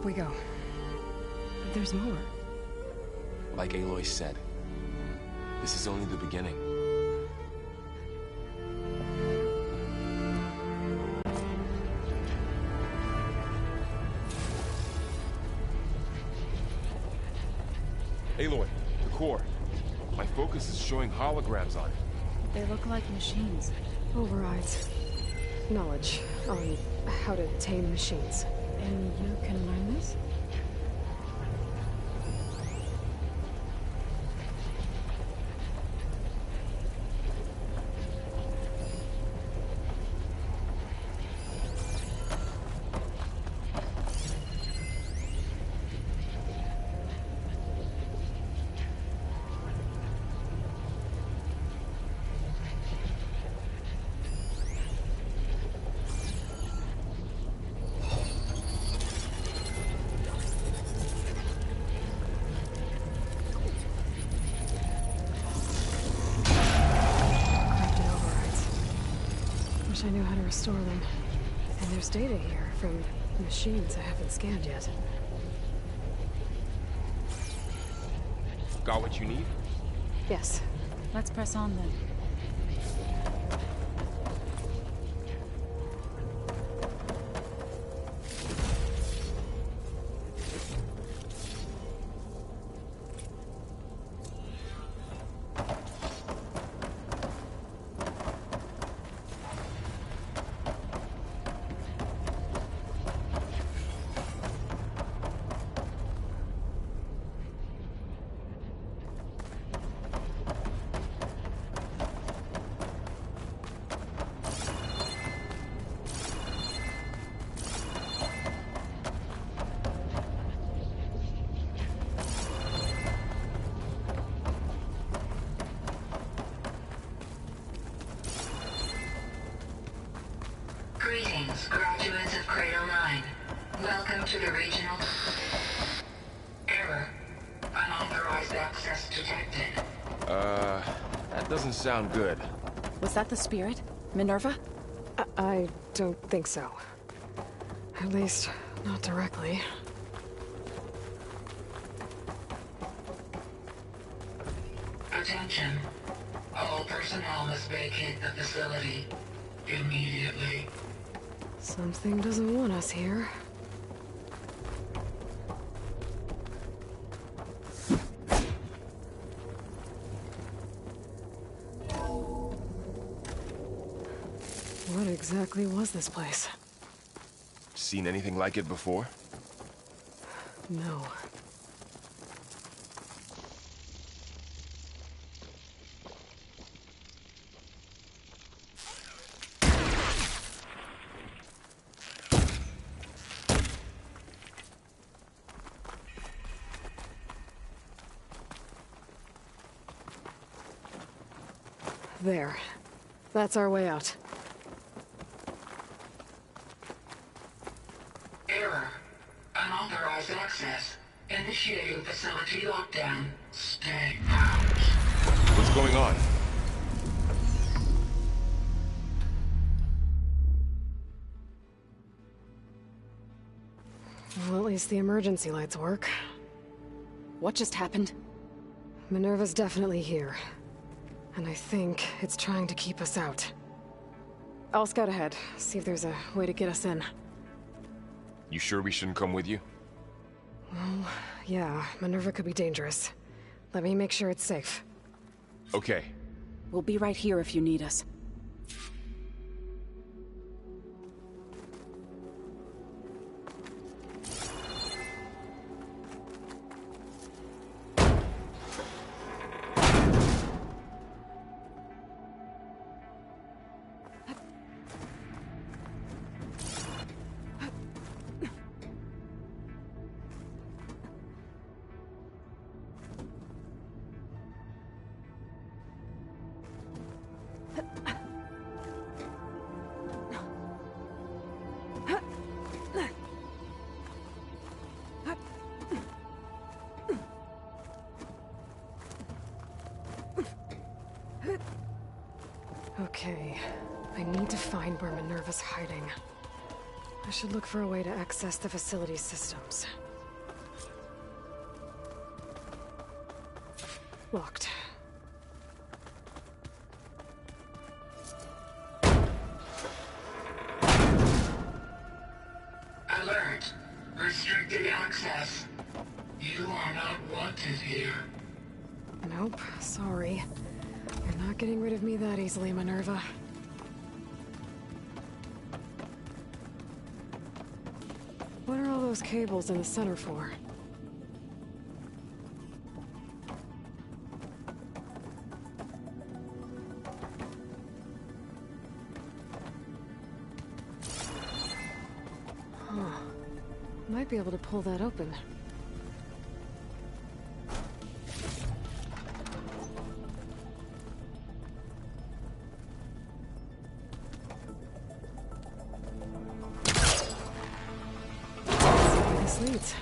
Up we go. But there's more. Like Aloy said, this is only the beginning. Aloy, the core. My focus is showing holograms on it. They look like machines. Overrides. Knowledge on how to tame machines. And you can learn this? I knew how to restore them. And there's data here from machines I haven't scanned yet. Got what you need? Yes. Let's press on then. Greetings, graduates of Cradle 9. Welcome to the regional... Error. Unauthorized access detected. That doesn't sound good. Was that the spirit? Minerva? I don't think so. At least, not directly. Attention. All personnel must vacate the facility immediately. Something doesn't want us here. What exactly was this place? Seen anything like it before? No. There. That's our way out. Error. Unauthorized access. Initiating facility lockdown. Stay out. What's going on? Well, at least the emergency lights work. What just happened? Minerva's definitely here. And I think it's trying to keep us out. I'll scout ahead, see if there's a way to get us in. You sure we shouldn't come with you? Well, yeah, Minerva could be dangerous. Let me make sure it's safe. Okay. We'll be right here if you need us. Okay, I need to find where Minerva's hiding. I should look for a way to access the facility systems. Locked. Alert! Restricted access. You are not wanted here. Nope, sorry. You're not getting rid of me that easily, Minerva. What are all those cables in the center for? Huh. Might be able to pull that open. Leads.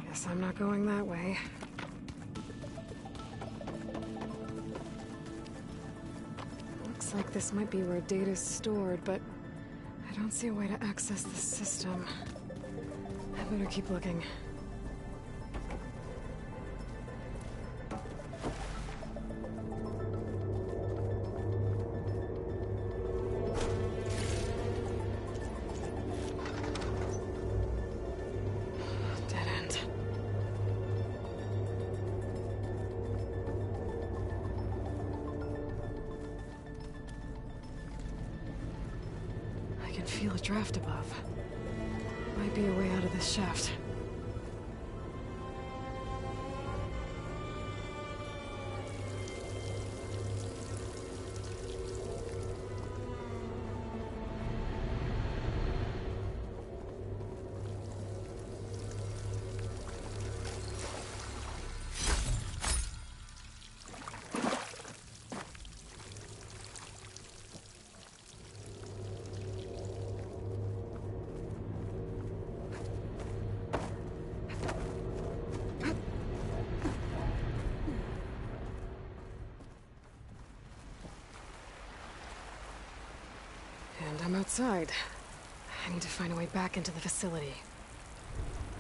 Guess I'm not going that way. Looks like this might be where data's stored, but I don't see a way to access the system. I better keep looking. Dead end. I can feel a draft above. Might be a way out of this shaft. And I'm outside. I need to find a way back into the facility.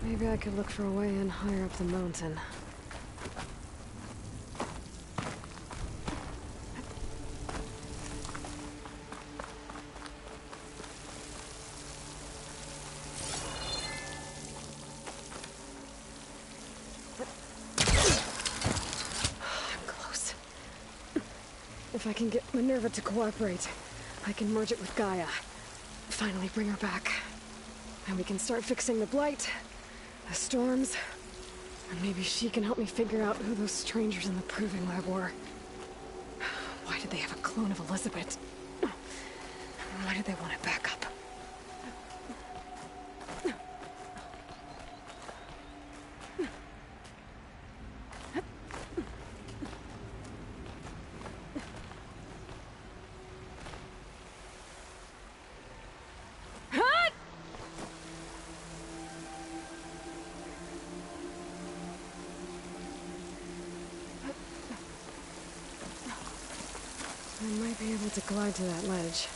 Maybe I could look for a way in higher up the mountain. I'm close. If I can get Minerva to cooperate, I can merge it with Gaia. Finally bring her back. And we can start fixing the Blight, the storms, and maybe she can help me figure out who those strangers in the Proving Lab were. Why did they have a clone of Elizabeth? Why did they want it back up? I might be able to glide to that ledge.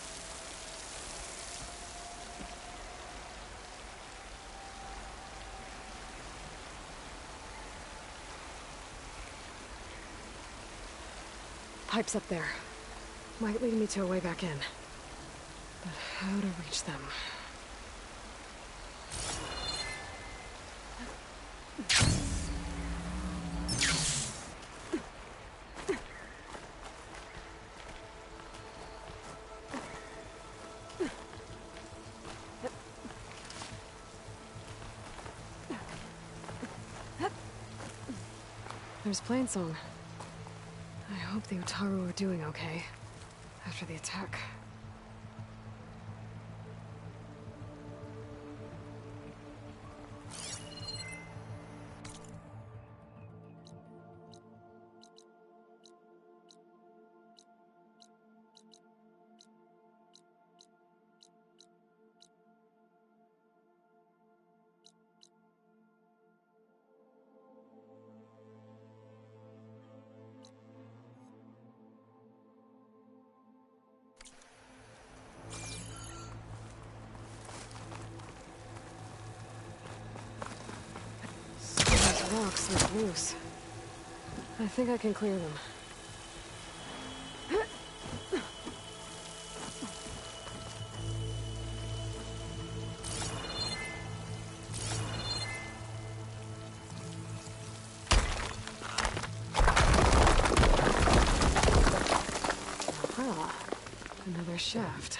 Pipes up there. Might lead me to a way back in. But how to reach them? There's Plainsong. I hope the Utaru are doing okay after the attack. blocks look loose. I think I can clear them. Aha, another shaft.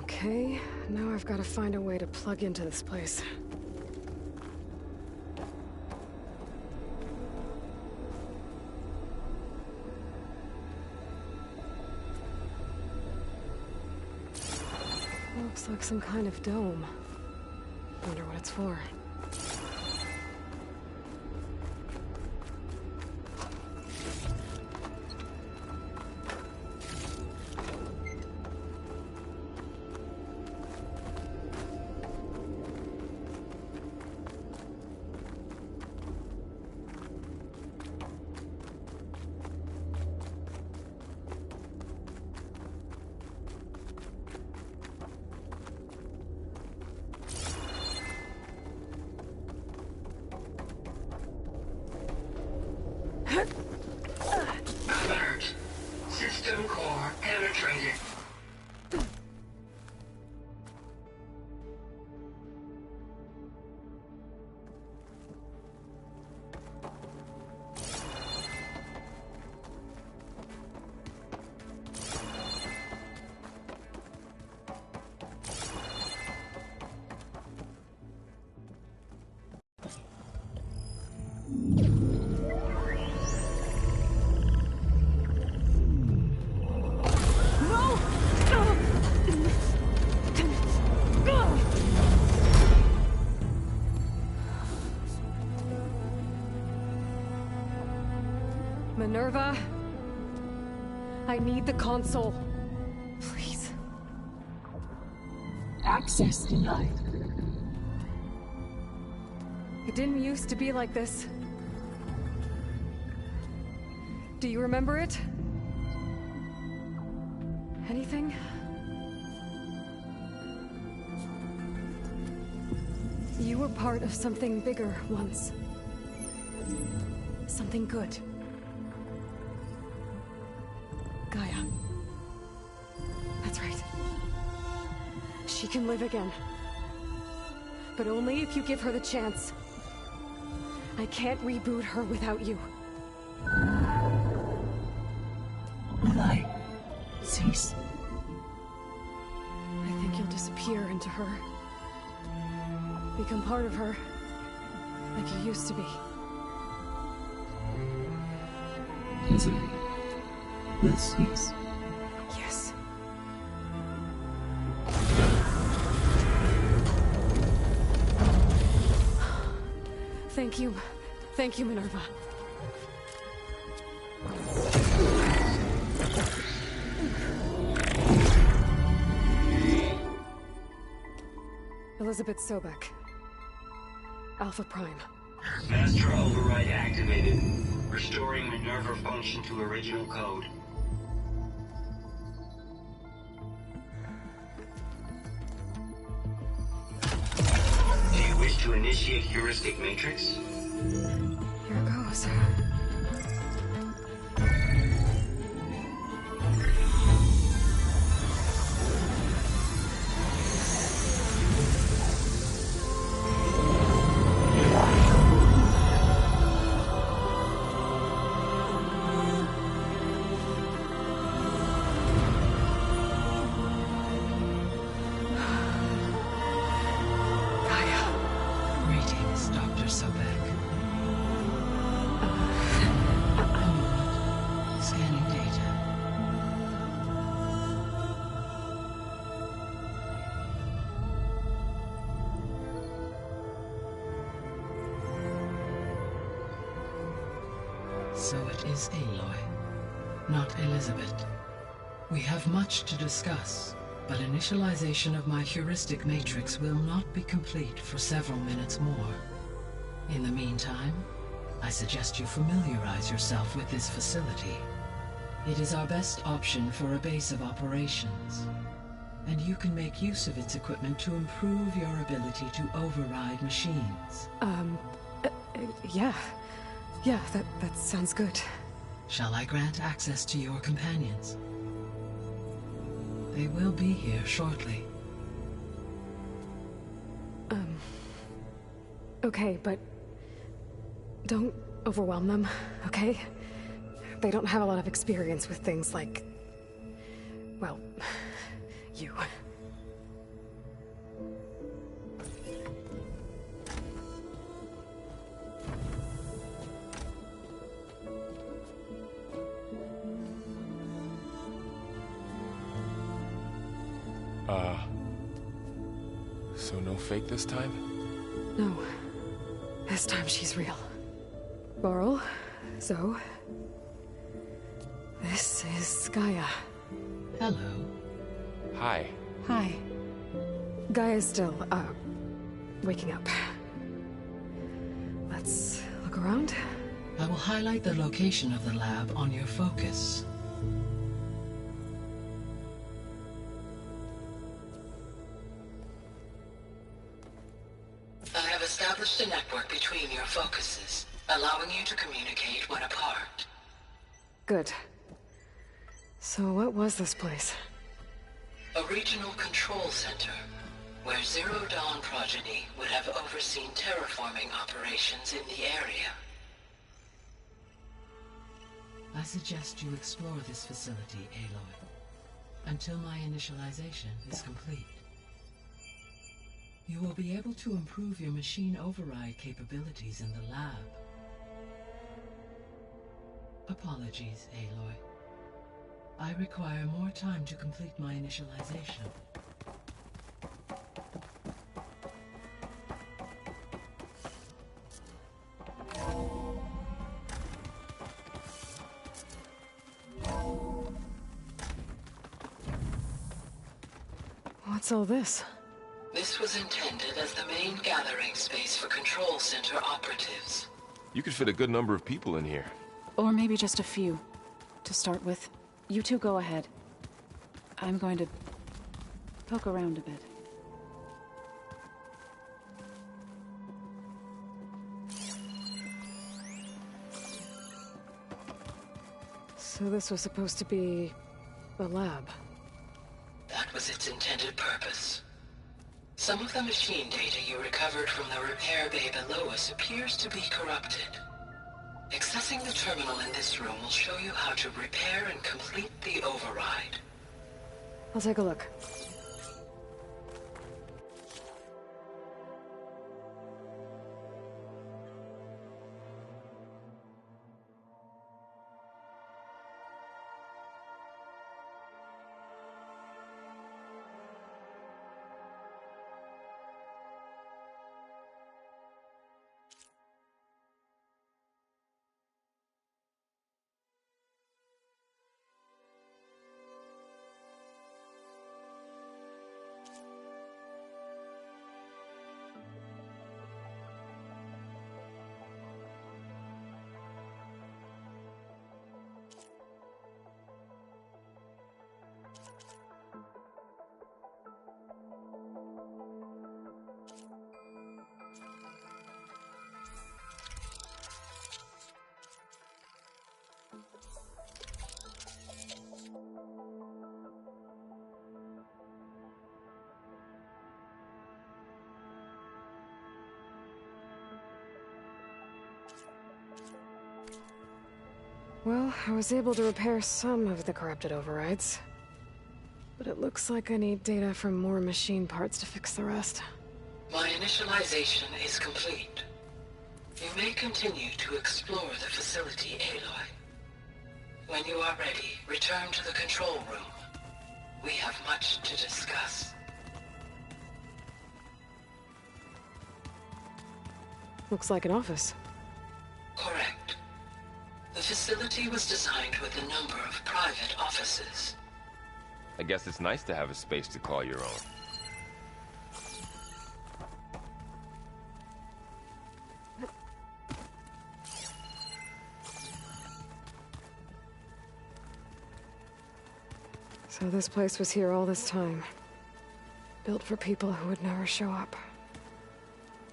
Okay, now I've got to find a way to plug into this place. Looks like some kind of dome. Wonder what it's for. Alert. System core penetrated. Minerva, I need the console. Please. Access denied. It didn't used to be like this. Do you remember it? Anything? You were part of something bigger once. Something good. Gaia. That's right. She can live again. But only if you give her the chance. I can't reboot her without you. Will I cease? I think you'll disappear into her. Become part of her. Like you used to be. Easily. Will cease. Yes. Thank you. Thank you, Minerva. Elizabeth Sobek. Alpha Prime. Master override activated. Restoring Minerva function to original code. Do you wish to initiate heuristic matrix? Here goes. Greetings, Dr. Sobek. Scanning data. So it is Aloy, not Elizabeth. We have much to discuss. but initialization of my heuristic matrix will not be complete for several minutes more. In the meantime, I suggest you familiarize yourself with this facility. It is our best option for a base of operations, and you can make use of its equipment to improve your ability to override machines. Yeah. Yeah, that sounds good. Shall I grant access to your companions? They will be here shortly. Okay, but don't overwhelm them, okay? They don't have a lot of experience with things like, well, you. So no fake this time? No. This time she's real. Laurel, Zoe. This is Gaia. Hello. Hi. Hi. Gaia's still, waking up. Let's look around. I will highlight the location of the lab on your focus. I have established a network between your focuses, allowing you to communicate when apart. Good. So what was this place? A regional control center, where Zero Dawn progeny would have overseen terraforming operations in the area. I suggest you explore this facility, Aloy, until my initialization is complete. You will be able to improve your machine override capabilities in the lab. Apologies, Aloy. I require more time to complete my initialization. What's all this? This was intended as the main gathering space for control center operatives. You could fit a good number of people in here. Or maybe just a few. To start with, you two go ahead. I'm going to poke around a bit. So this was supposed to be a lab. That was its intended purpose. Some of the machine data you recovered from the repair bay below us appears to be corrupted. Accessing the terminal in this room will show you how to repair and complete the override. I'll take a look. Well, I was able to repair some of the corrupted overrides. But it looks like I need data from more machine parts to fix the rest. My initialization is complete. You may continue to explore the facility, Aloy. When you are ready, return to the control room. We have much to discuss. Looks like an office. Correct. The facility was designed with a number of private offices. I guess it's nice to have a space to call your own. So this place was here all this time. Built for people who would never show up.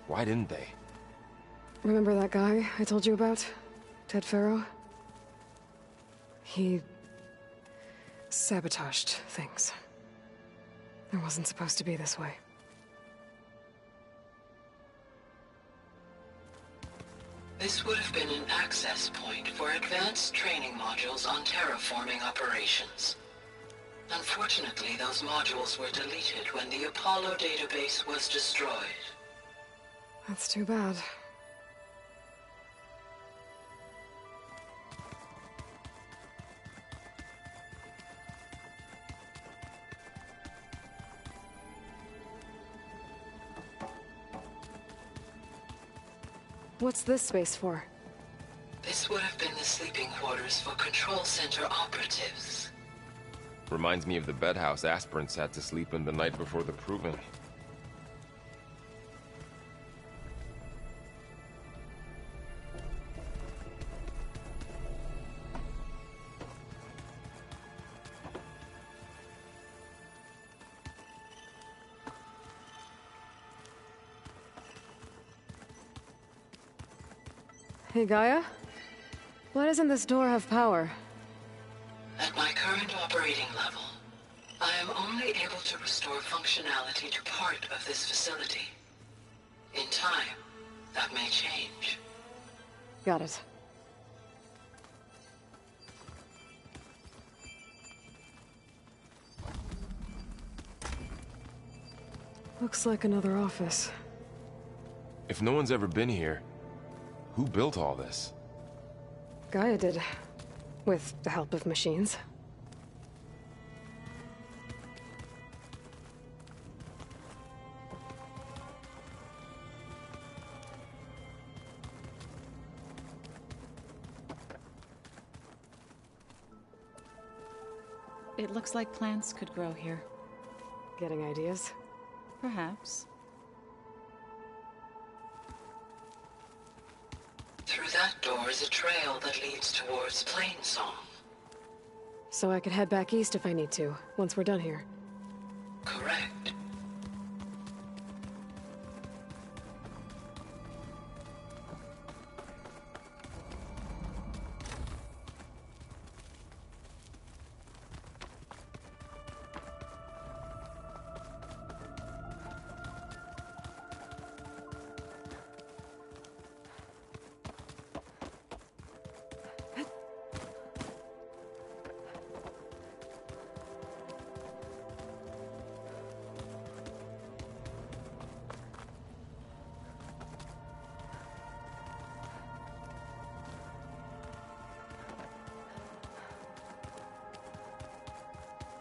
Why didn't they? Remember that guy I told you about? Ted Faro? He sabotaged things. It wasn't supposed to be this way. This would have been an access point for advanced training modules on terraforming operations. Unfortunately, those modules were deleted when the Apollo database was destroyed. That's too bad. What's this space for? This would have been the sleeping quarters for Control Center operatives. Reminds me of the bedhouse aspirants had to sleep in the night before the proving. Hey, Gaia? Why doesn't this door have power? At my current operating level, I am only able to restore functionality to part of this facility. In time, that may change. Got it. Looks like another office. If no one's ever been here, who built all this? Gaia did. With the help of machines. It looks like plants could grow here. Getting ideas? Perhaps. Through that door is a trail that leads towards Plainsong. So I could head back east if I need to, once we're done here. Correct.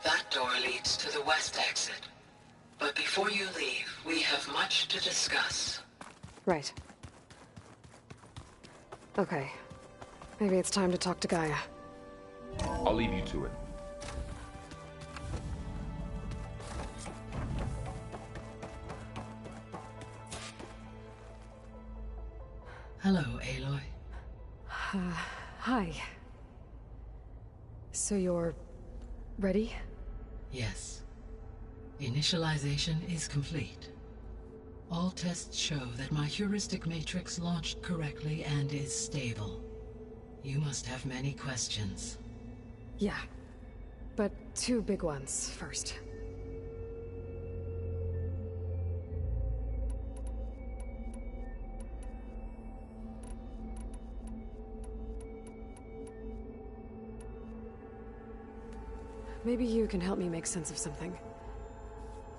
That door leads to the west exit. But before you leave, we have much to discuss. Right. Okay. Maybe it's time to talk to Gaia. I'll leave you to it. Hello, Aloy. Hi. So you're... ready? Yes. Initialization is complete. All tests show that my heuristic matrix launched correctly and is stable. You must have many questions. Yeah. But two big ones first. Maybe you can help me make sense of something.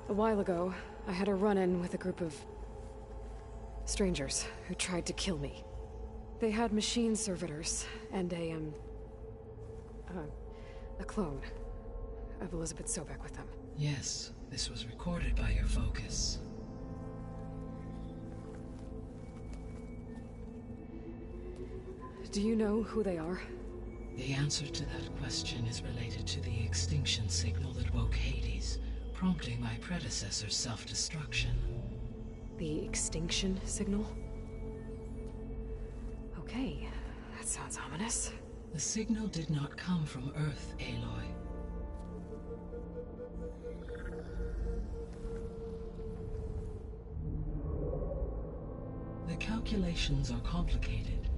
A while ago, I had a run-in with a group of... strangers who tried to kill me. They had machine servitors and a clone of Elizabeth Sobek with them. Yes, this was recorded by your focus. Do you know who they are? The answer to that question is related to the extinction signal that woke prompting my predecessor's self-destruction. The extinction signal? Okay, that sounds ominous. The signal did not come from Earth, Aloy. The calculations are complicated,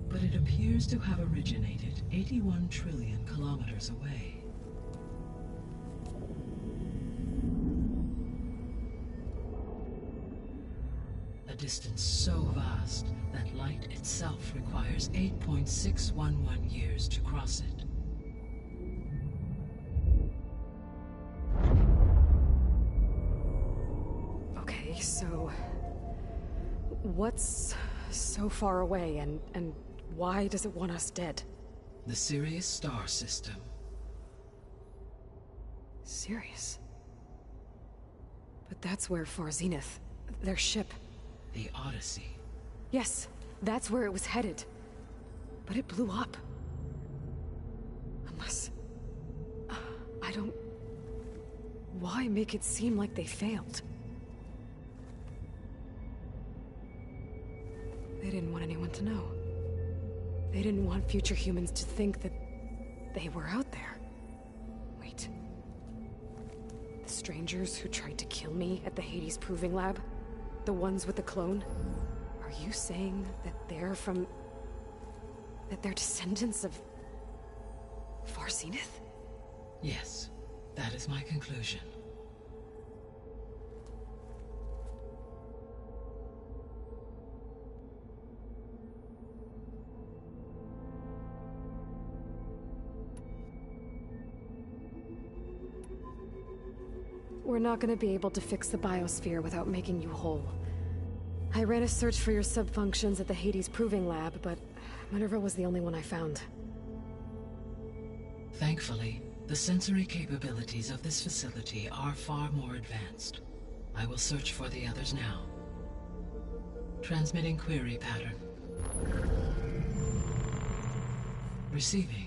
but it appears to have originated 81 trillion kilometers away. A distance so vast that light itself requires 8.611 years to cross it. Okay, so... what's so far away, and why does it want us dead? The Sirius star system. Sirius? But that's where Far Zenith, their ship... The Odyssey. Yes, that's where it was headed. But it blew up. Unless... I don't... Why make it seem like they failed? They didn't want anyone to know. They didn't want future humans to think that they were out there. Wait. The strangers who tried to kill me at the Hades Proving Lab? The ones with the clone? Are you saying that they're from... that they're descendants of... Far Zenith? Yes, that is my conclusion. We're not gonna be able to fix the biosphere without making you whole. I ran a search for your subfunctions at the Hades Proving Lab, but Minerva was the only one I found. Thankfully, the sensory capabilities of this facility are far more advanced. I will search for the others now. Transmitting query pattern. Receiving.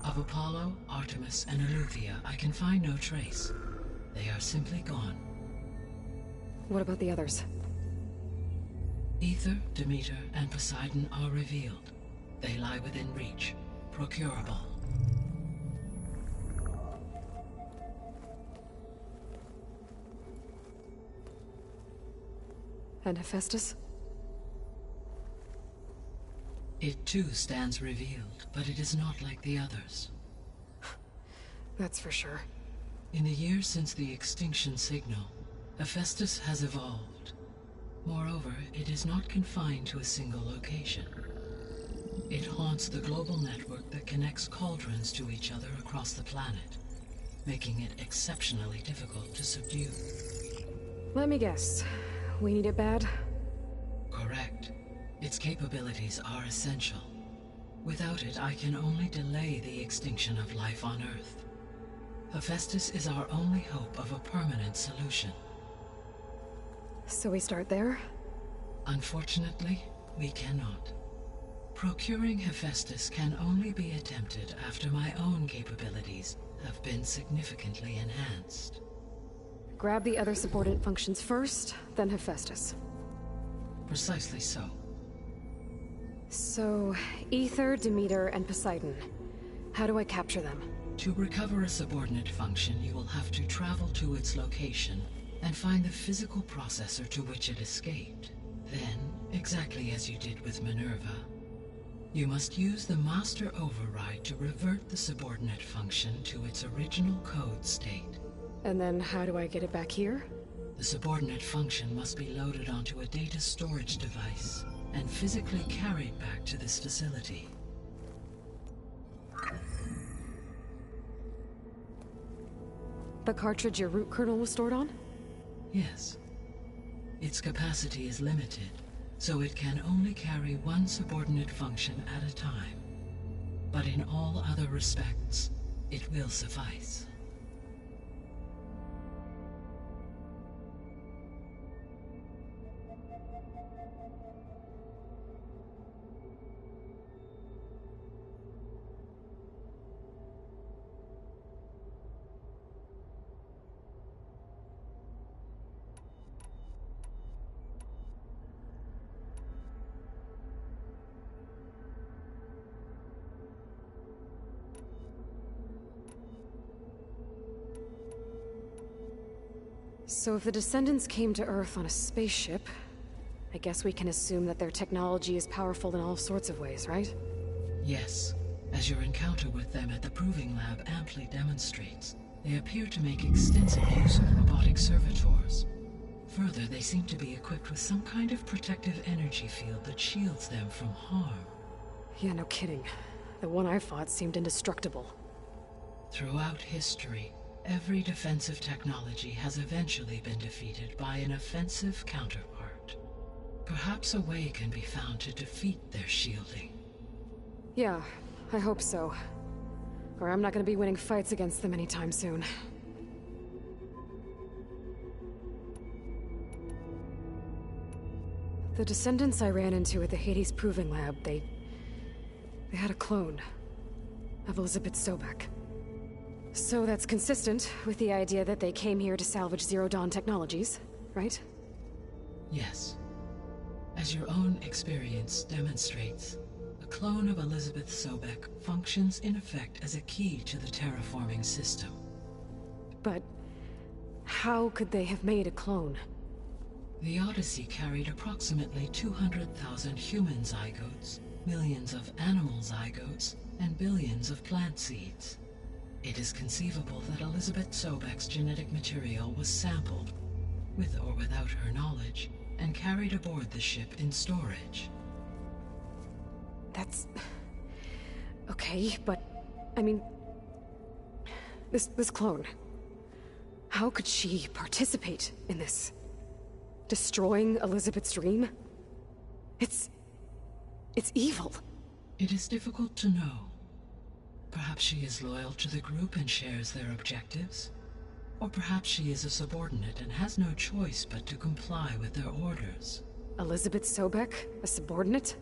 Of Apollo, Artemis, and Eleuthia, I can find no trace. They are simply gone. What about the others? Aether, Demeter, and Poseidon are revealed. They lie within reach, procurable. And Hephaestus? It too stands revealed, but it is not like the others. That's for sure. In the years since the extinction signal, Hephaestus has evolved. Moreover, it is not confined to a single location. It haunts the global network that connects cauldrons to each other across the planet, making it exceptionally difficult to subdue. Let me guess. We need it bad? Correct. Its capabilities are essential. Without it, I can only delay the extinction of life on Earth. Hephaestus is our only hope of a permanent solution. So we start there? Unfortunately, we cannot. Procuring Hephaestus can only be attempted after my own capabilities have been significantly enhanced. Grab the other subordinate functions first, then Hephaestus. Precisely so. So, Aether, Demeter, and Poseidon. How do I capture them? To recover a subordinate function, you will have to travel to its location and find the physical processor to which it escaped. Then, exactly as you did with Minerva, you must use the master override to revert the subordinate function to its original code state. And then how do I get it back here? The subordinate function must be loaded onto a data storage device and physically carried back to this facility. The cartridge your root kernel was stored on? Yes. Its capacity is limited, so it can only carry one subordinate function at a time. But in all other respects, it will suffice. So if the Descendants came to Earth on a spaceship, I guess we can assume that their technology is powerful in all sorts of ways, right? Yes, as your encounter with them at the Proving Lab amply demonstrates, they appear to make extensive use of robotic servitors. Further, they seem to be equipped with some kind of protective energy field that shields them from harm. Yeah, no kidding. The one I fought seemed indestructible. Throughout history, every defensive technology has eventually been defeated by an offensive counterpart. Perhaps a way can be found to defeat their shielding. Yeah, I hope so. Or I'm not gonna be winning fights against them anytime soon. The Descendants I ran into at the Hades Proving Lab, they had a clone of Elizabeth Sobek. So that's consistent with the idea that they came here to salvage Zero Dawn technologies, right? Yes. As your own experience demonstrates, a clone of Elizabeth Sobek functions in effect as a key to the terraforming system. But how could they have made a clone? The Odyssey carried approximately 200,000 human zygotes, millions of animal zygotes, and billions of plant seeds. It is conceivable that Elizabeth Sobek's genetic material was sampled, with or without her knowledge, and carried aboard the ship in storage. That's... okay, but... I mean... This clone... How could she participate in this? Destroying Elizabeth's dream? It's evil. It is difficult to know. Perhaps she is loyal to the group and shares their objectives. Or perhaps she is a subordinate and has no choice but to comply with their orders. Elizabeth Sobek? A subordinate?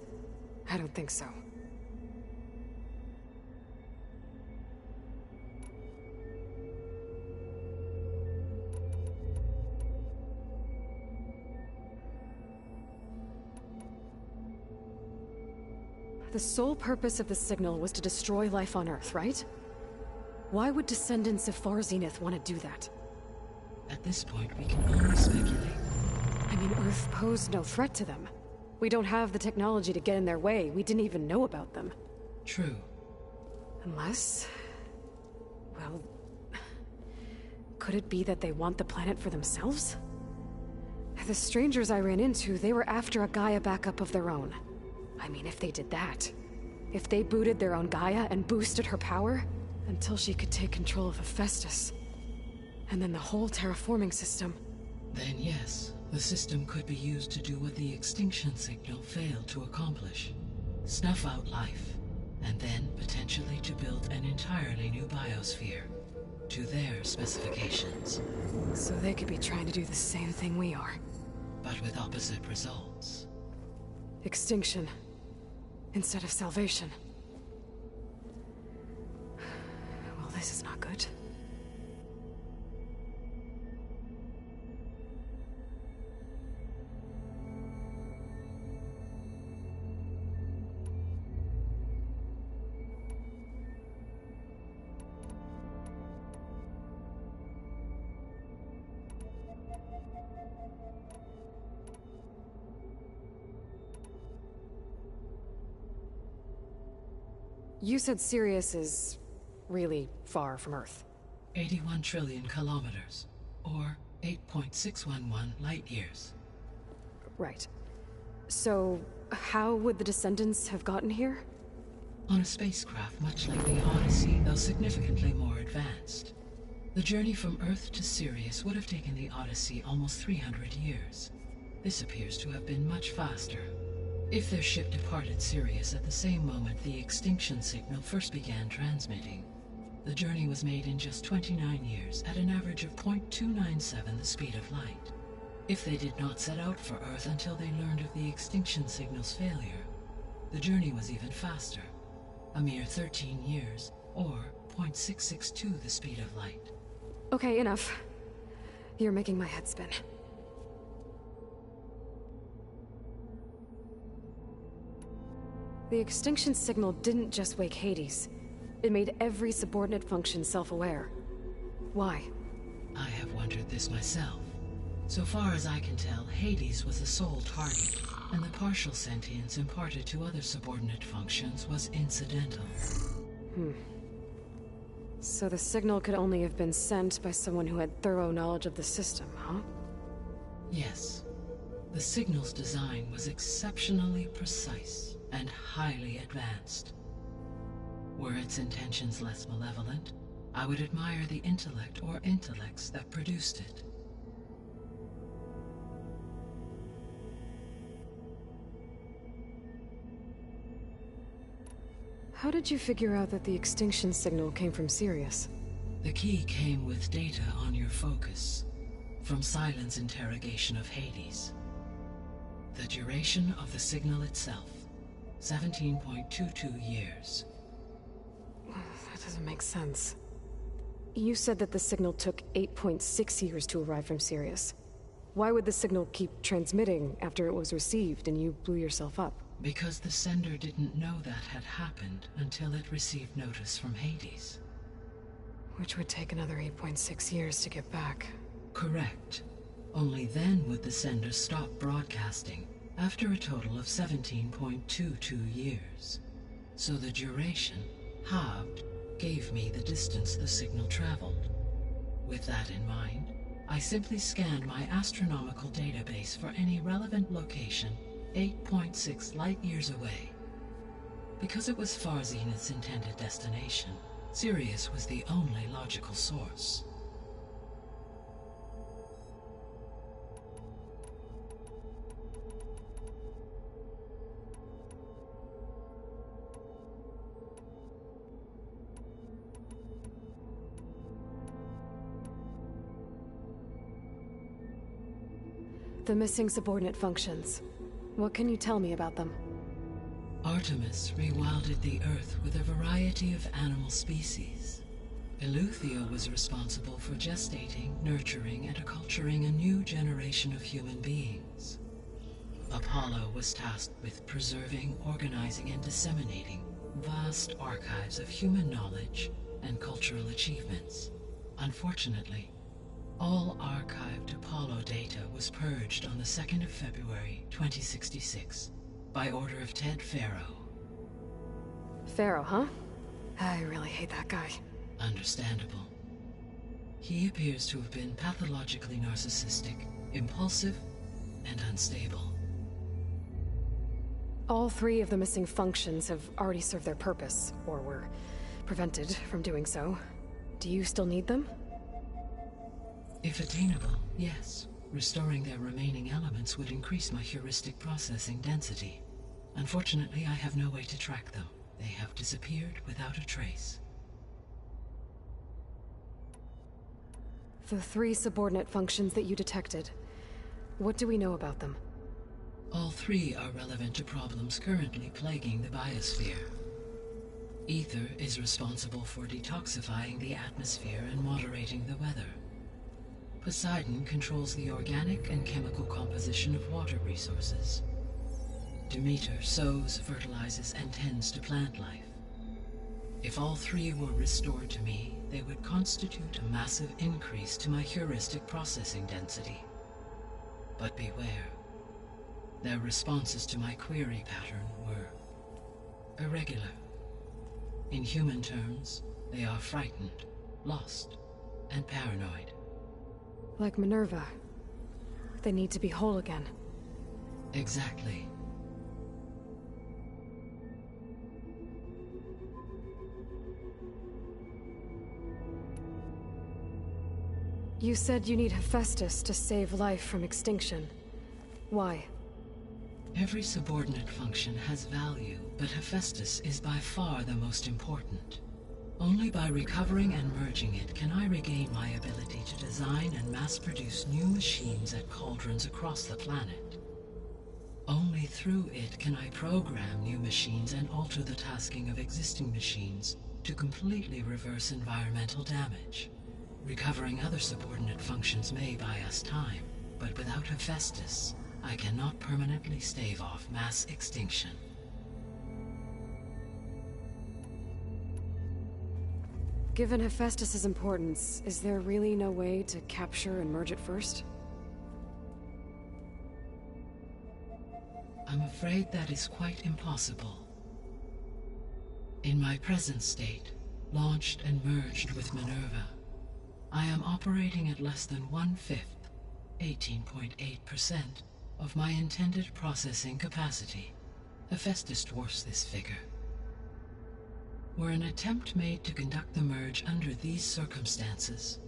I don't think so. The sole purpose of the signal was to destroy life on Earth, right? Why would descendants of Far Zenith want to do that? At this point, we can only speculate. I mean, Earth posed no threat to them. We don't have the technology to get in their way. We didn't even know about them. True. Unless... well... could it be that they want the planet for themselves? The strangers I ran into, they were after a Gaia backup of their own. I mean, if they did that... if they booted their own Gaia and boosted her power... until she could take control of Hephaestus. And then the whole terraforming system. Then yes, the system could be used to do what the extinction signal failed to accomplish. Snuff out life, and then potentially to build an entirely new biosphere. To their specifications. So they could be trying to do the same thing we are. But with opposite results. Extinction. Instead of salvation. Well, this is not good. You said Sirius is really far from Earth. 81 trillion kilometers, or 8.611 light-years. Right. So, how would the Descendants have gotten here? On a spacecraft much like the Odyssey, though significantly more advanced. The journey from Earth to Sirius would have taken the Odyssey almost 300 years. This appears to have been much faster. If their ship departed Sirius at the same moment the extinction signal first began transmitting, the journey was made in just 29 years at an average of 0.297 the speed of light. If they did not set out for Earth until they learned of the extinction signal's failure, the journey was even faster, a mere 13 years, or 0.662 the speed of light. Okay, enough. You're making my head spin. The extinction signal didn't just wake Hades. It made every subordinate function self-aware. Why? I have wondered this myself. So far as I can tell, Hades was the sole target, and the partial sentience imparted to other subordinate functions was incidental. So the signal could only have been sent by someone who had thorough knowledge of the system, huh? Yes. The signal's design was exceptionally precise and highly advanced. Were its intentions less malevolent, I would admire the intellect or intellects that produced it. How did you figure out that the extinction signal came from Sirius? The key came with data on your focus, from Silent's interrogation of Hades. The duration of the signal itself, 17.22 years. That doesn't make sense. You said that the signal took 8.6 years to arrive from Sirius. Why would the signal keep transmitting after it was received and you blew yourself up? Because the sender didn't know that had happened until it received notice from Hades. Which would take another 8.6 years to get back. Correct. Only then would the sender stop broadcasting, after a total of 17.22 years. So the duration, halved, gave me the distance the signal traveled. With that in mind, I simply scanned my astronomical database for any relevant location 8.6 light-years away. Because it was Far Zenith's intended destination, Sirius was the only logical source. The missing subordinate functions. What can you tell me about them? Artemis rewilded the Earth with a variety of animal species. Eleuthia was responsible for gestating, nurturing, and acculturating a new generation of human beings. Apollo was tasked with preserving, organizing, and disseminating vast archives of human knowledge and cultural achievements. Unfortunately, all archived Apollo data was purged on the 2nd of February, 2066, by order of Ted Faro. Faro, huh? I really hate that guy. Understandable. He appears to have been pathologically narcissistic, impulsive, and unstable. All 3 of the missing functions have already served their purpose, or were prevented from doing so. Do you still need them? If attainable, yes. Restoring their remaining elements would increase my heuristic processing density. Unfortunately, I have no way to track them. They have disappeared without a trace. The 3 subordinate functions that you detected. What do we know about them? All 3 are relevant to problems currently plaguing the biosphere. Ether is responsible for detoxifying the atmosphere and moderating the weather. Poseidon controls the organic and chemical composition of water resources. Demeter sows, fertilizes, and tends to plant life. If all 3 were restored to me, they would constitute a massive increase to my heuristic processing density. But beware. Their responses to my query pattern were irregular. In human terms, they are frightened, lost, and paranoid. Like Minerva. They need to be whole again. Exactly. You said you need Hephaestus to save life from extinction. Why? Every subordinate function has value, but Hephaestus is by far the most important. Only by recovering and merging it can I regain my ability to design and mass-produce new machines at cauldrons across the planet. Only through it can I program new machines and alter the tasking of existing machines to completely reverse environmental damage. Recovering other subordinate functions may buy us time, but without Hephaestus, I cannot permanently stave off mass extinction. Given Hephaestus's importance, is there really no way to capture and merge it first? I'm afraid that is quite impossible. In my present state, launched and merged with Minerva, I am operating at less than 1/5, 18.8%, of my intended processing capacity. Hephaestus dwarfs this figure. Were an attempt made to conduct the merge under these circumstances,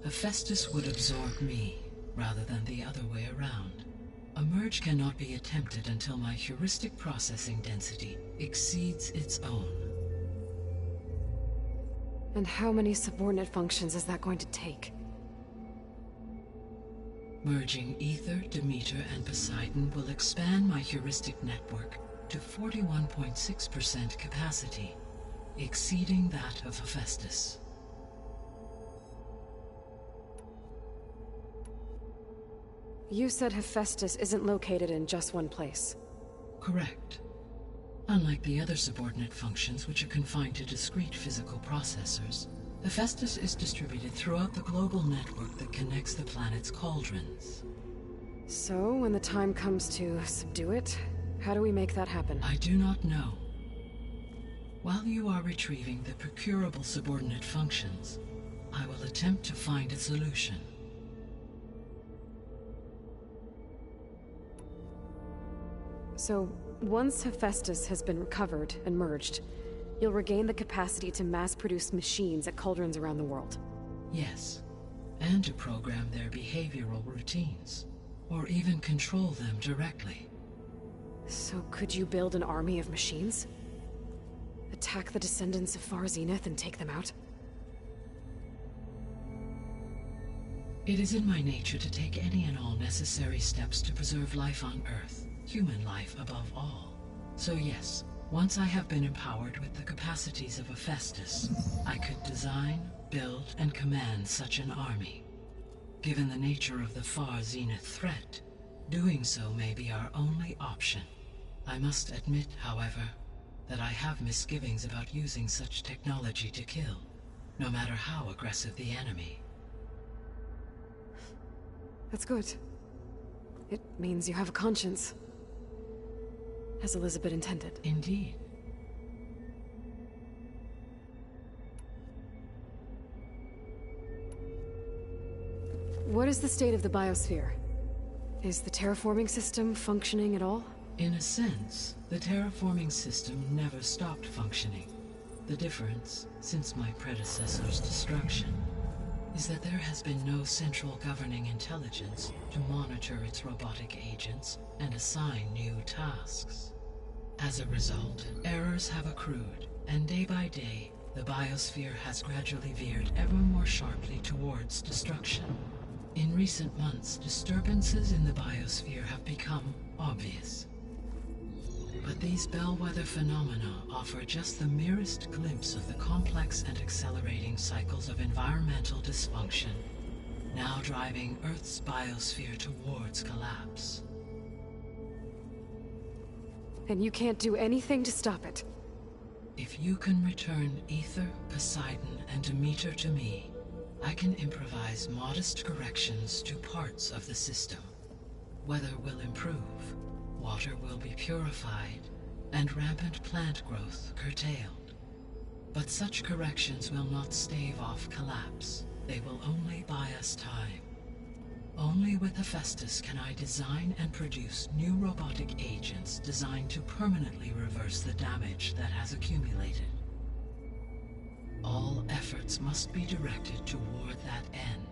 Hephaestus would absorb me, rather than the other way around. A merge cannot be attempted until my heuristic processing density exceeds its own. And how many subordinate functions is that going to take? Merging Ether, Demeter, and Poseidon will expand my heuristic network to 41.6% capacity, exceeding that of Hephaestus. You said Hephaestus isn't located in just one place. Correct. Unlike the other subordinate functions, which are confined to discrete physical processors, Hephaestus is distributed throughout the global network that connects the planet's cauldrons. So, when the time comes to subdue it, how do we make that happen? I do not know. While you are retrieving the procurable subordinate functions, I will attempt to find a solution. So, once Hephaestus has been recovered and merged, you'll regain the capacity to mass-produce machines at cauldrons around the world. Yes, and to program their behavioral routines, or even control them directly. So could you build an army of machines? Attack the descendants of Far Zenith and take them out? It is in my nature to take any and all necessary steps to preserve life on Earth, human life above all. So yes, once I have been empowered with the capacities of Hephaestus, I could design, build, and command such an army. Given the nature of the Far Zenith threat, doing so may be our only option. I must admit, however, that I have misgivings about using such technology to kill, no matter how aggressive the enemy. That's good. It means you have a conscience. As Elizabeth intended. Indeed. What is the state of the biosphere? Is the terraforming system functioning at all? In a sense, the terraforming system never stopped functioning. The difference, since my predecessor's destruction, is that there has been no central governing intelligence to monitor its robotic agents and assign new tasks. As a result, errors have accrued, and day by day, the biosphere has gradually veered ever more sharply towards destruction. In recent months, disturbances in the biosphere have become obvious. But these bellwether phenomena offer just the merest glimpse of the complex and accelerating cycles of environmental dysfunction, now driving Earth's biosphere towards collapse. And you can't do anything to stop it? If you can return Ether, Poseidon, and Demeter to me, I can improvise modest corrections to parts of the system. Weather will improve, water will be purified, and rampant plant growth curtailed. But such corrections will not stave off collapse. They will only buy us time. Only with Hephaestus can I design and produce new robotic agents designed to permanently reverse the damage that has accumulated. All efforts must be directed toward that end.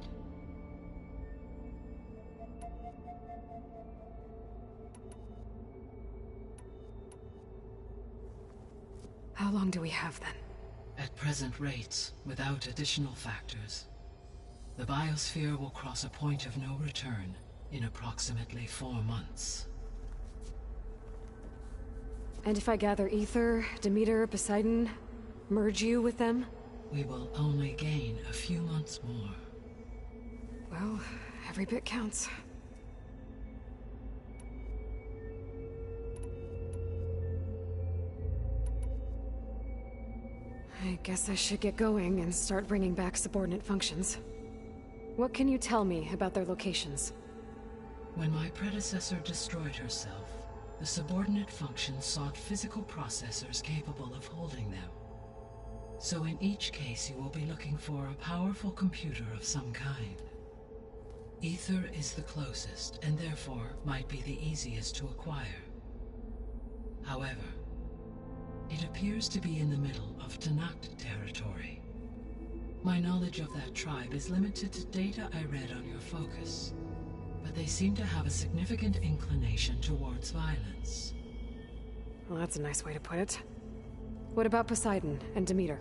How long do we have then? At present rates, without additional factors, the biosphere will cross a point of no return in approximately 4 months. And if I gather Ether, Demeter, Poseidon, merge you with them? We will only gain a few months more. Well, every bit counts. I guess I should get going and start bringing back subordinate functions. What can you tell me about their locations? When my predecessor destroyed herself, The subordinate functions sought physical processors capable of holding them. So in each case you will be looking for a powerful computer of some kind. Ether is the closest, and therefore might be the easiest to acquire. However, it appears to be in the middle of Tenakth territory. My knowledge of that tribe is limited to data I read on your focus, but they seem to have a significant inclination towards violence. Well, that's a nice way to put it. What about Poseidon and Demeter?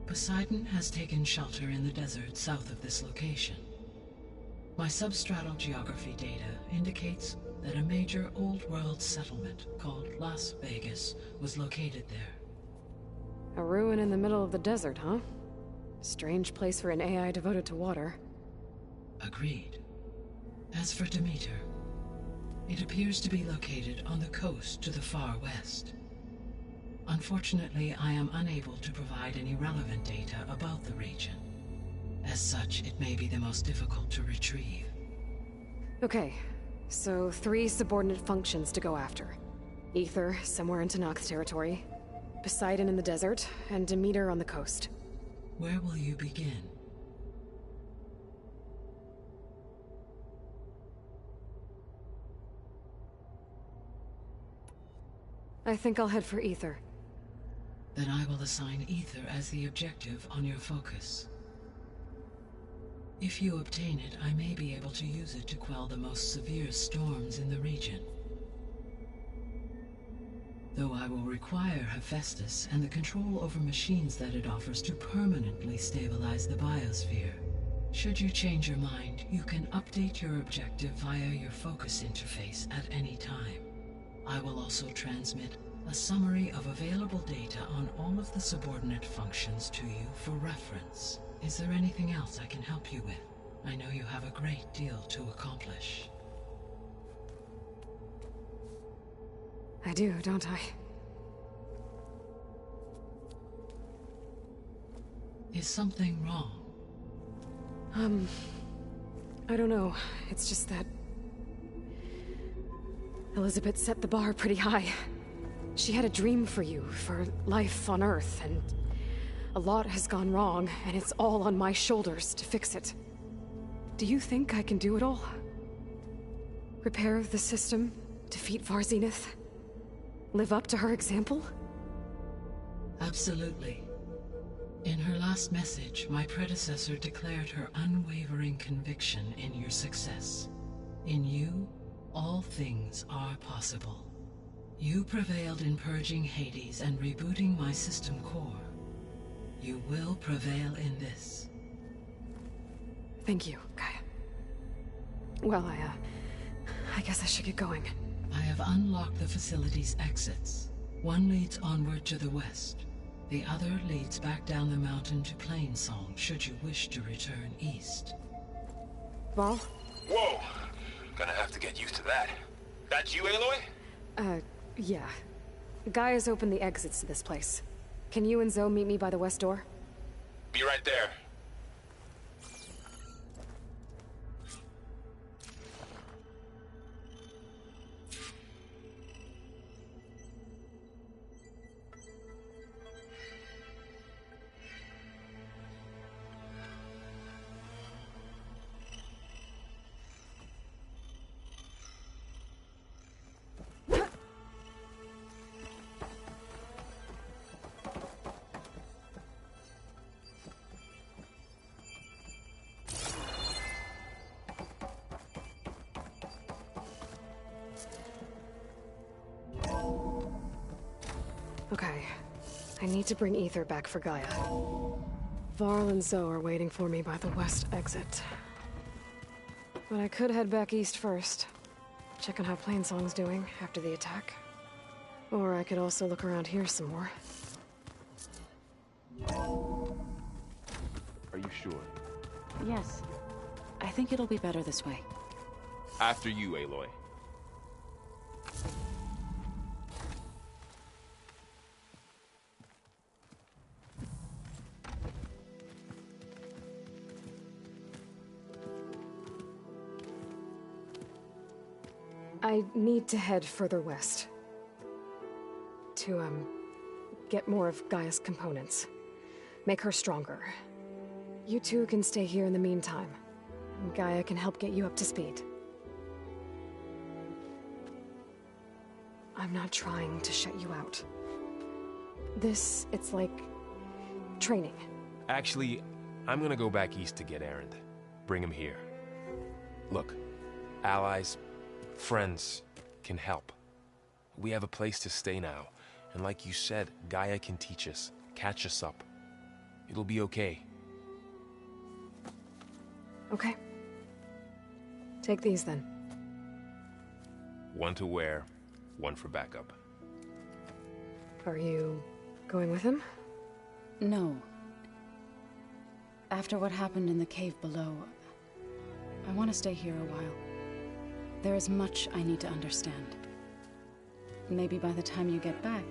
Poseidon has taken shelter in the desert south of this location. My substratal geography data indicates that a major old-world settlement called Las Vegas was located there. A ruin in the middle of the desert, huh? Strange place for an AI devoted to water. Agreed. As for Demeter, it appears to be located on the coast to the far west. Unfortunately, I am unable to provide any relevant data about the region. As such, it may be the most difficult to retrieve. Okay, so 3 subordinate functions to go after. Ether, somewhere in Tenakth territory. Poseidon in the desert, and Demeter on the coast. Where will you begin? I think I'll head for Ether. Then I will assign Ether as the objective on your focus. If you obtain it, I may be able to use it to quell the most severe storms in the region. Though I will require Hephaestus and the control over machines that it offers to permanently stabilize the biosphere. Should you change your mind, you can update your objective via your focus interface at any time. I will also transmit a summary of available data on all of the subordinate functions to you for reference. Is there anything else I can help you with? I know you have a great deal to accomplish. I do, don't I? Is something wrong? I don't know. It's just that Elizabeth set the bar pretty high. She had a dream for you, for life on Earth, and a lot has gone wrong, and it's all on my shoulders to fix it. Do you think I can do it all? Repair the system, defeat Varzenith, live up to her example? Absolutely. In her last message, my predecessor declared her unwavering conviction in your success. In you, all things are possible. You prevailed in purging Hades and rebooting my system core. You will prevail in this. Thank you, Gaia. Well, I guess I should get going. I have unlocked the facility's exits. One leads onward to the west. The other leads back down the mountain to Plainsong, should you wish to return east. Varl? Whoa! Gonna have to get used to that. That's you, Aloy? Yeah. Gaia's opened the exits to this place. Can you and Zoe meet me by the west door? Be right there. Okay. I need to bring Ether back for Gaia. Varl and Zoe are waiting for me by the west exit. But I could head back east first. Check on how Plainsong's doing after the attack. Or I could also look around here some more. Are you sure? Yes. I think it'll be better this way. After you, Aloy. I need to head further west. To, get more of Gaia's components. Make her stronger. You two can stay here in the meantime. And Gaia can help get you up to speed. I'm not trying to shut you out. It's like... training. Actually, I'm gonna go back east to get Erend. Bring him here. Look, allies, friends can help. We have a place to stay now, and like you said, Gaia can teach us, catch us up. It'll be okay. Okay. Take these then. One to wear, one for backup. Are you going with him? No. After what happened in the cave below, I want to stay here a while. There is much I need to understand. Maybe by the time you get back,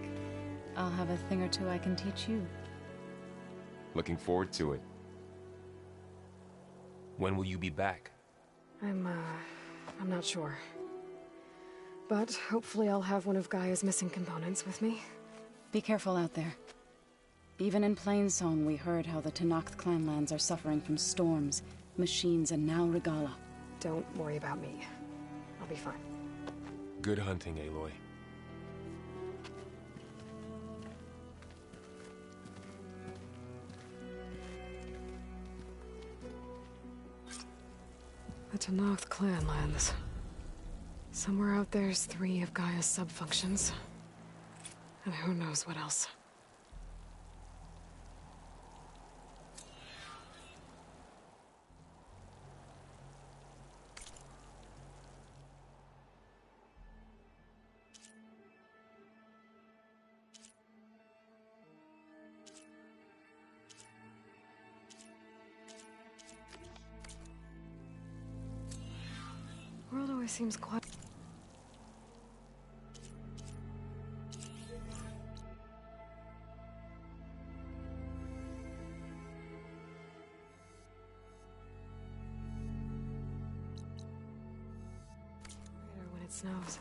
I'll have a thing or two I can teach you. Looking forward to it. When will you be back? I'm not sure. But hopefully I'll have one of Gaia's missing components with me. Be careful out there. Even in Plainsong, we heard how the Tenakth clanlands are suffering from storms, machines, and now Regalla. Don't worry about me. I'll be fine. Good hunting, Aloy. The Tenakth clanlands. Somewhere out there's 3 of Gaia's sub-functions. And who knows what else. The world always seems quiet. Later when it snows.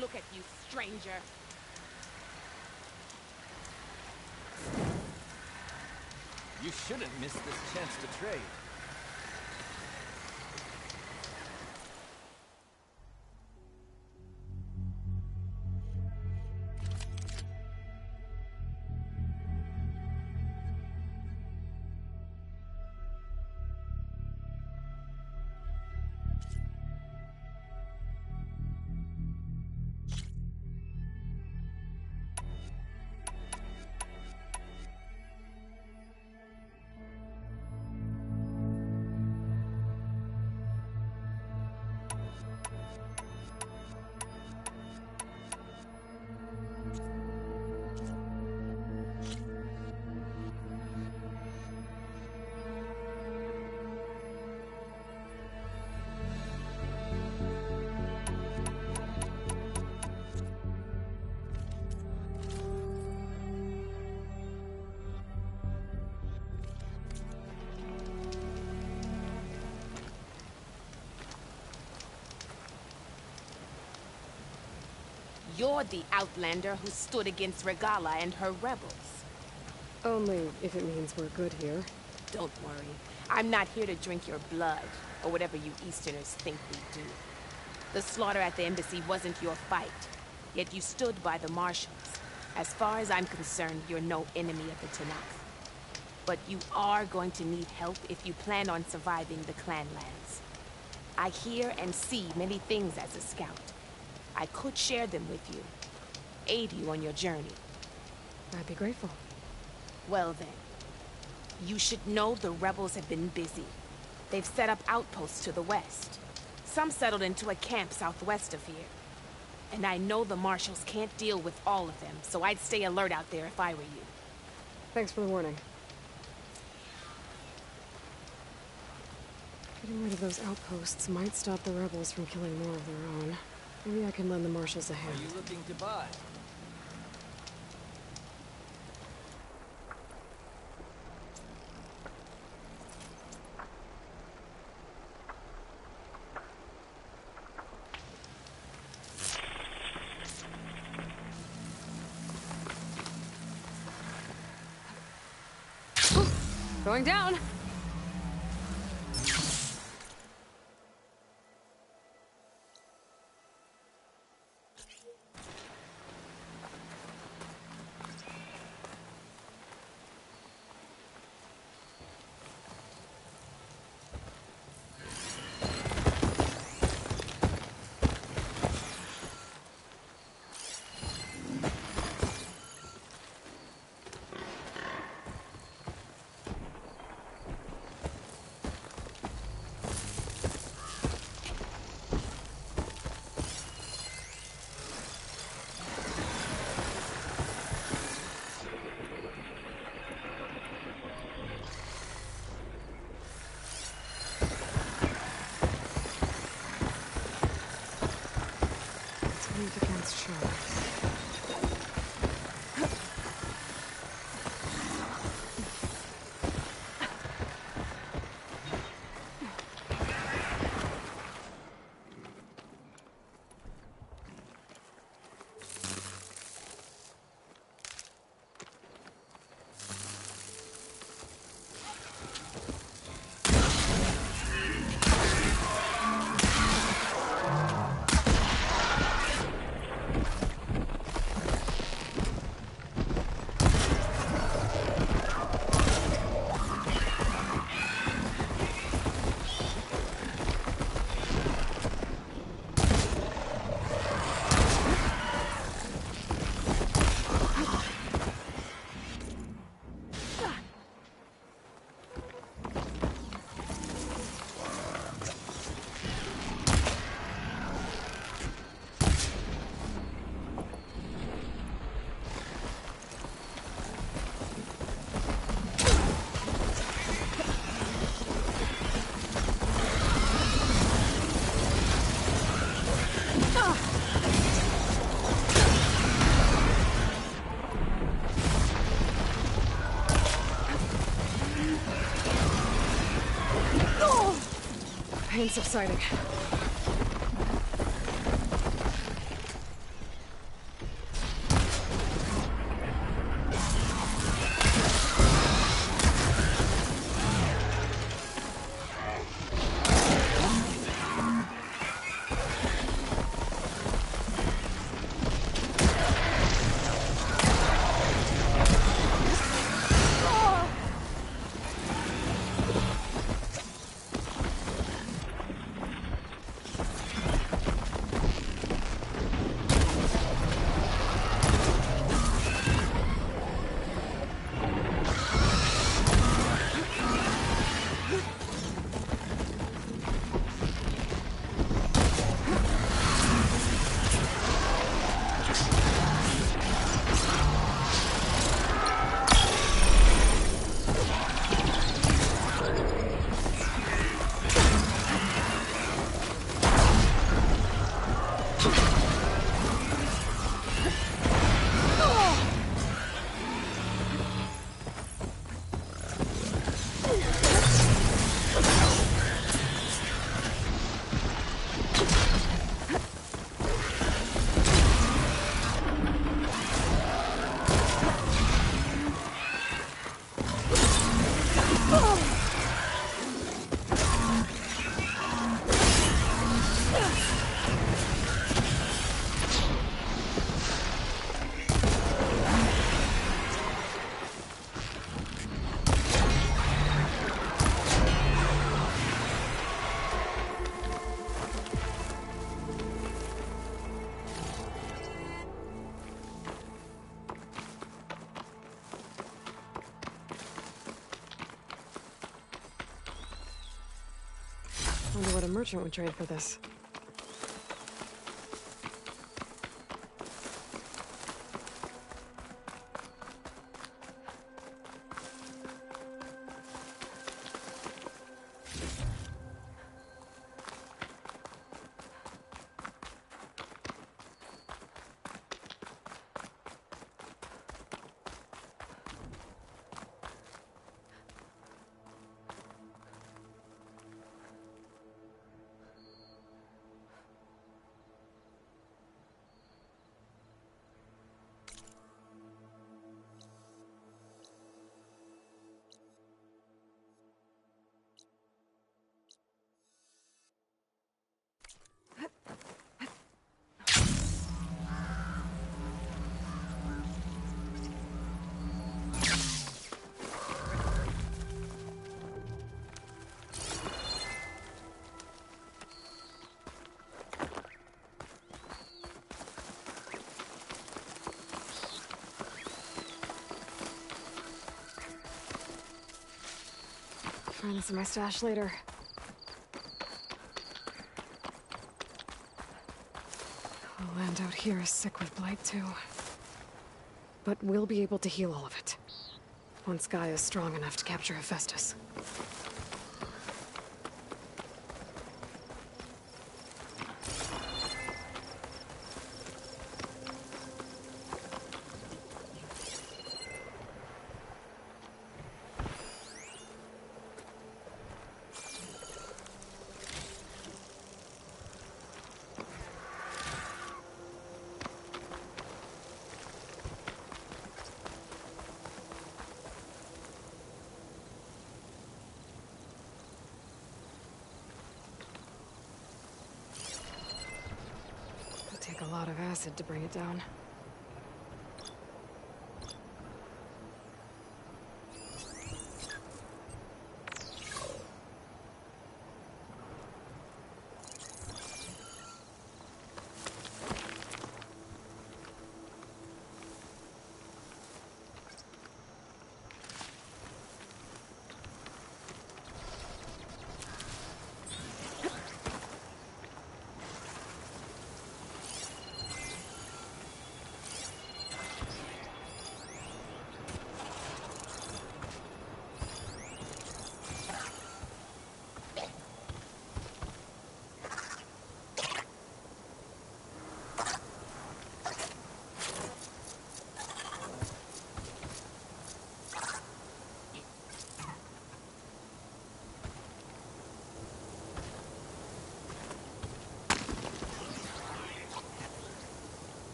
Look at you, stranger. You shouldn't miss this chance to trade. You're the Outlander who stood against Regalla and her rebels. Only if it means we're good here. Don't worry. I'm not here to drink your blood, or whatever you Easterners think we do. The slaughter at the embassy wasn't your fight, yet you stood by the Marshals. As far as I'm concerned, you're no enemy of the Tenakth. But you are going to need help if you plan on surviving the Clanlands. I hear and see many things as a scout. I could share them with you, aid you on your journey. I'd be grateful. Well then, you should know the rebels have been busy. They've set up outposts to the west. Some settled into a camp southwest of here. And I know the marshals can't deal with all of them, so I'd stay alert out there if I were you. Thanks for the warning. Getting rid of those outposts might stop the rebels from killing more of their own. Maybe I can lend the marshals a hand. Are you looking to buy? Going down! Against sharks. Pain subsiding. merchant would trade for this. Find this in my stash later. The land out here is sick with blight too. But we'll be able to heal all of it. Once Gaia is strong enough to capture Hephaestus. Take a lot of acid to bring it down.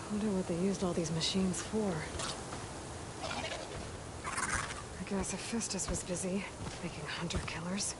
I wonder what they used all these machines for. I guess Hephaestus was busy making hunter-killers.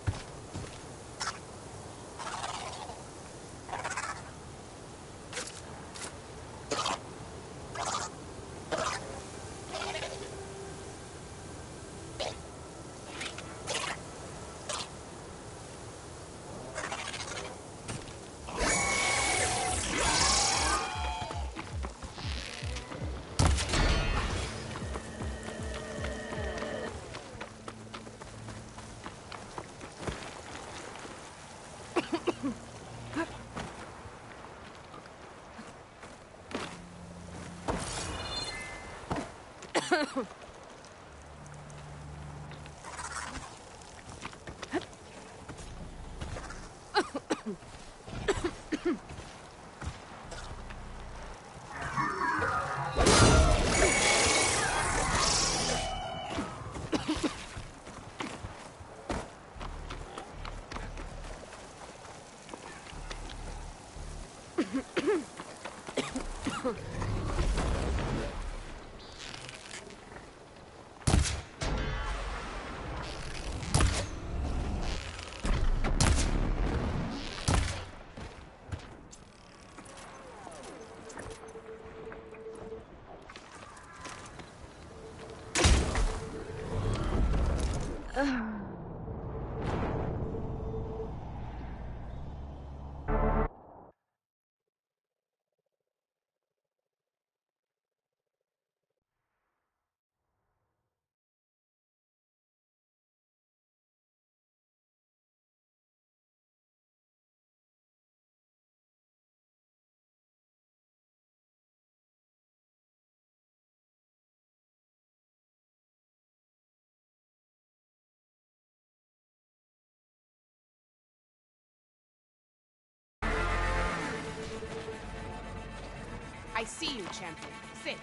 I see you, champion. Sit,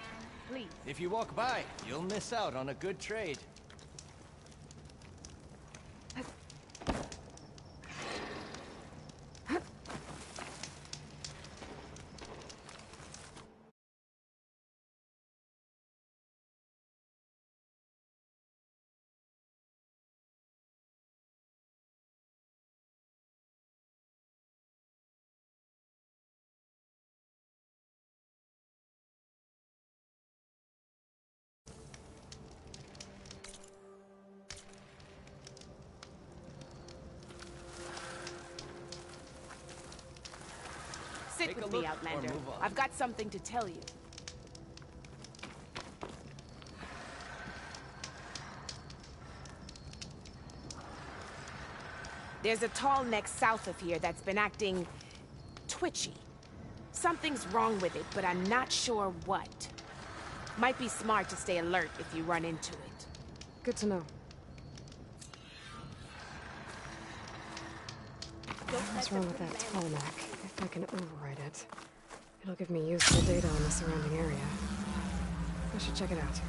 please. If you walk by, you'll miss out on a good trade. Sit Take a with look me, or Outlander. move on. I've got something to tell you. There's a tall neck south of here that's been acting twitchy. Something's wrong with it, but I'm not sure what. Might be smart to stay alert if you run into it. Good to know. What's wrong with that tall neck? If I can override it, it'll give me useful data on the surrounding area. I should check it out.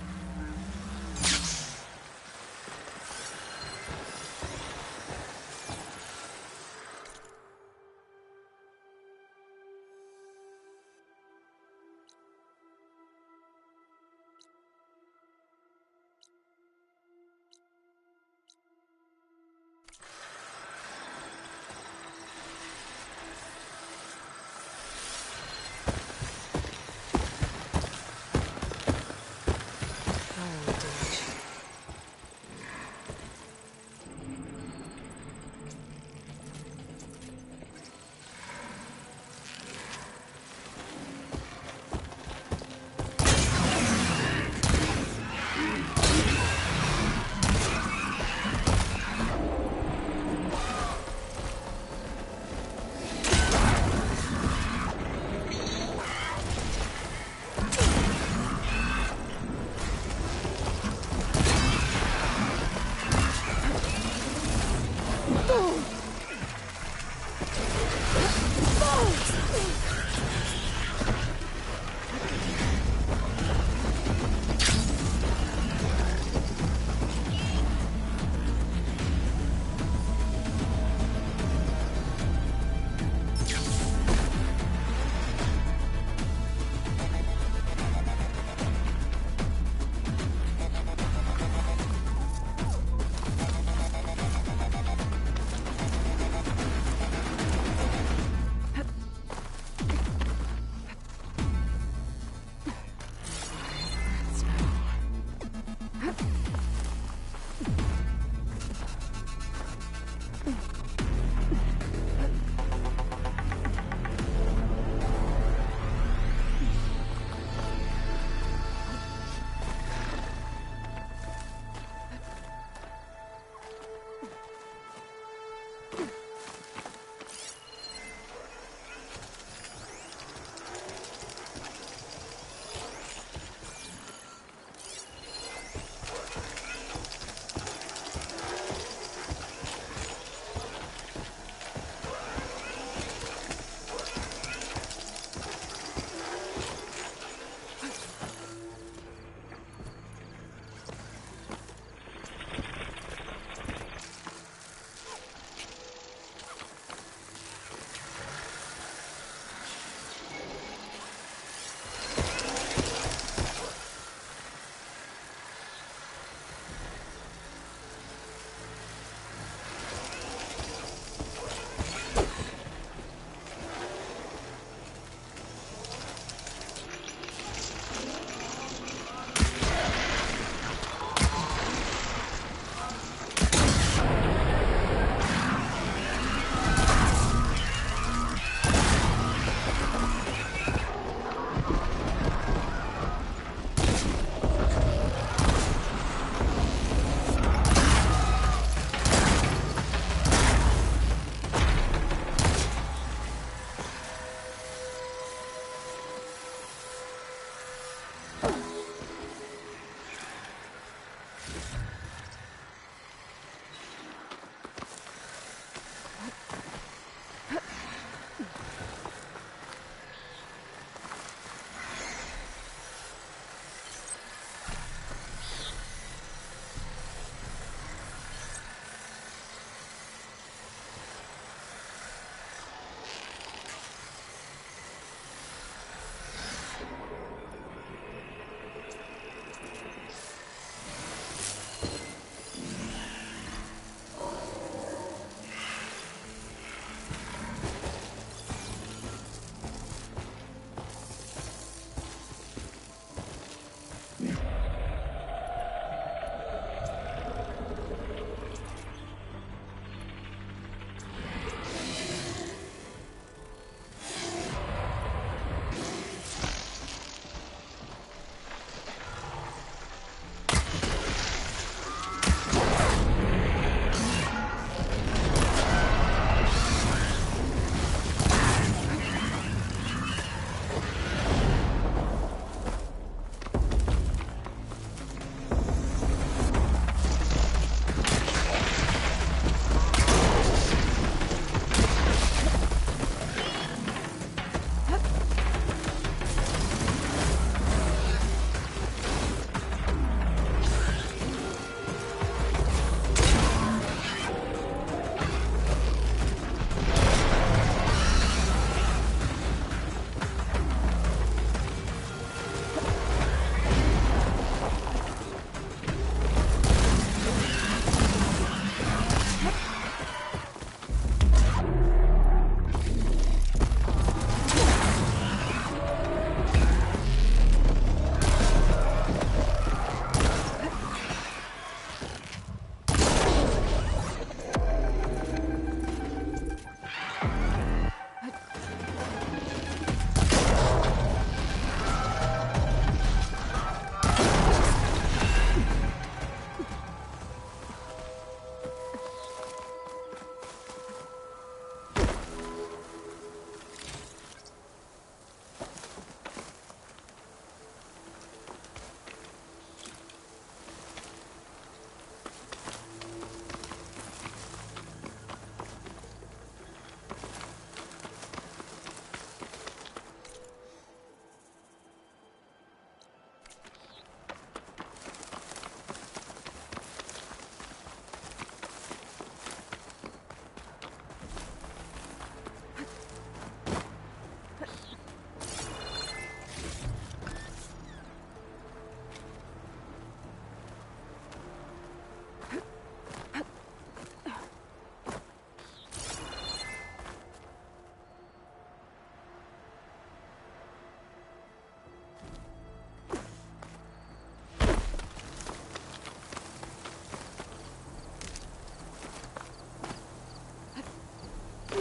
The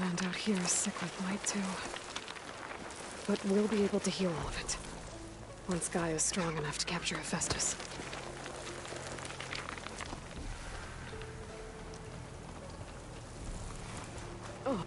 land out here is sick with blight too. But we'll be able to heal all of it. Once Gaia's strong enough to capture Hephaestus. Oh.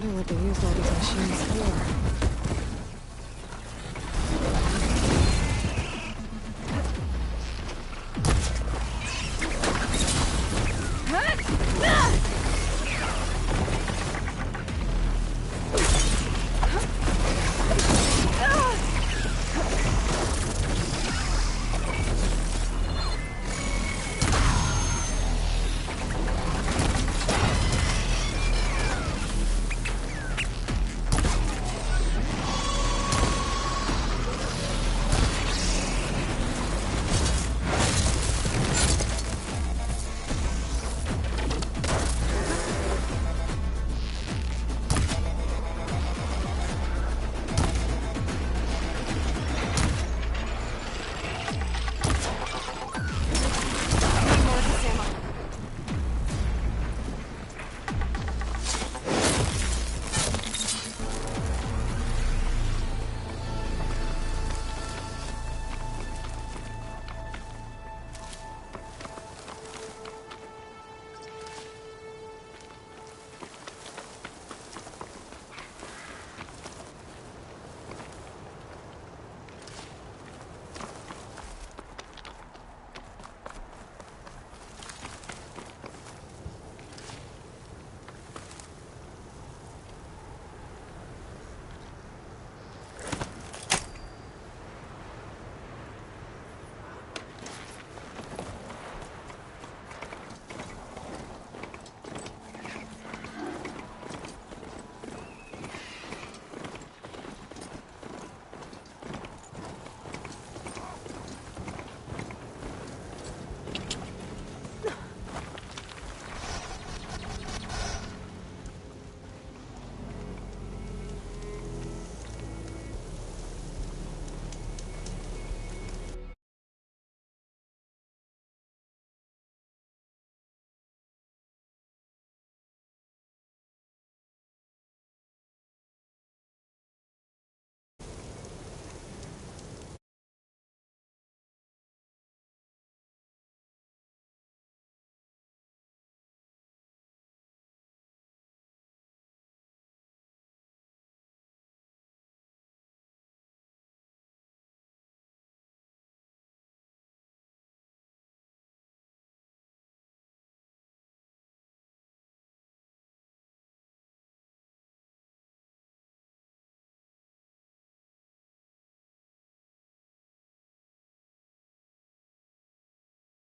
What they used all these machines for.